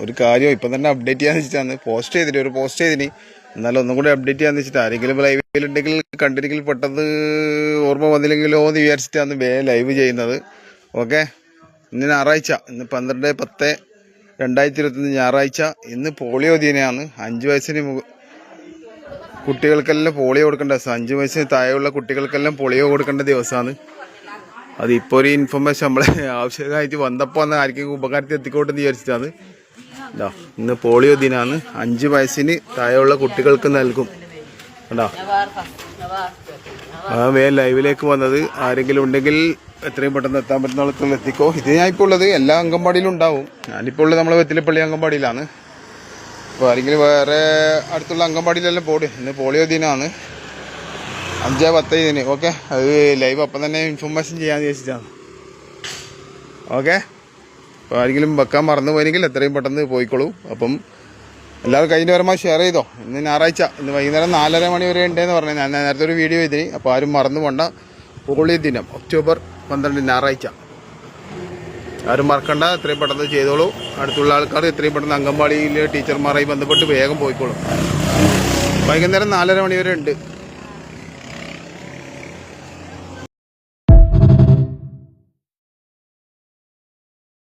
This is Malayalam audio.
ഒരു കാര്യം ഇപ്പം തന്നെ അപ്ഡേറ്റ് ചെയ്യാന്ന് വെച്ചിട്ടാണ് പോസ്റ്റ് ചെയ്തിന് എന്നാലും ഒന്നും കൂടി അപ്ഡേറ്റ് ചെയ്യാന്ന് വെച്ചിട്ട് ആരെങ്കിലും ലൈവിലുണ്ടെങ്കിൽ കണ്ടിരിക്കൽ പെട്ടെന്ന് ഓർമ്മ വന്നില്ലെങ്കിലോ എന്ന് വിചാരിച്ചിട്ടാണ് ലൈവ് ചെയ്യുന്നത്. ഓക്കെ, ഇന്ന് ഞായറാഴ്ച, ഇന്ന് 12/10/2021 ഞായറാഴ്ച. ഇന്ന് പോളിയോ ദിനമാണ്. 5 വയസ്സിന് കുട്ടികൾക്കെല്ലാം പോളിയോ കൊടുക്കേണ്ട ദിവസം. 5 വയസ്സിന് താഴെയുള്ള കുട്ടികൾക്കെല്ലാം പോളിയോ കൊടുക്കേണ്ട ദിവസമാണ്. അതിപ്പോൾ ഒരു ഇൻഫർമേഷൻ നമ്മളെ ആവശ്യമായിട്ട് വന്നപ്പോൾ അന്ന് ആർക്കും ഉപകാരത്തിൽ എത്തിക്കോട്ടെന്ന് വിചാരിച്ചിട്ടാണ്. ഇന്ന് പോളിയോ ദിനമാണ്. 5 വയസ്സിന് താഴെയുള്ള കുട്ടികൾക്ക് നൽകും. കേട്ടോ, ലൈവിലേക്ക് വന്നത് ആരെങ്കിലും ഉണ്ടെങ്കിൽ എത്രയും പെട്ടെന്ന് എത്താൻ പറ്റുന്ന എത്തിക്കോ. ഇത് ഞാൻ ഇപ്പോൾ ഉള്ളത് എല്ലാ അംഗൻവാടിയിലും ഉണ്ടാവും. ഞാനിപ്പോൾ ഉള്ളത് നമ്മളെ വെത്തിലപ്പള്ളി അംഗൻവാടിയിലാണ്. അപ്പോൾ ആരെങ്കിലും വേറെ അടുത്തുള്ള അംഗൻവാടിയിലെല്ലാം പോടും. ഇന്ന് പോളിയോ ദിനമാണ്. 5/10 ഓക്കെ, അത് ലൈവ് അപ്പം തന്നെ ഇൻഫർമേഷൻ ചെയ്യാമെന്ന് വിചാരിച്ചിട്ടാണ്. ഓക്കെ, അപ്പോൾ ആരെങ്കിലും വെക്കാൻ മറന്നു പോയെങ്കിൽ എത്രയും പെട്ടെന്ന് പോയിക്കോളൂ. അപ്പം എല്ലാവരും കഴിഞ്ഞ പരമായി ഷെയർ ചെയ്തോ. ഇന്ന് ഞായറാഴ്ച, ഇന്ന് വൈകുന്നേരം 4:30 മണി വരെ ഉണ്ടെന്ന് പറഞ്ഞു. ഞാൻ നേരത്തെ ഒരു വീഡിയോ ചെയ്തിന്. അപ്പോൾ ആരും മറന്നു പോണ്ട. പോളിയോ ദിനം ഒക്ടോബർ 12 ഞായറാഴ്ച. ആരും മറക്കണ്ട, എത്രയും പെട്ടെന്ന് ചെയ്തോളൂ. അടുത്തുള്ള ആൾക്കാർ എത്രയും പെട്ടെന്ന് അംഗൻവാടിയിലെ ടീച്ചർമാരായി ബന്ധപ്പെട്ട് വേഗം പോയിക്കോളൂ. വൈകുന്നേരം 4:30 മണി വരെ ഉണ്ട്.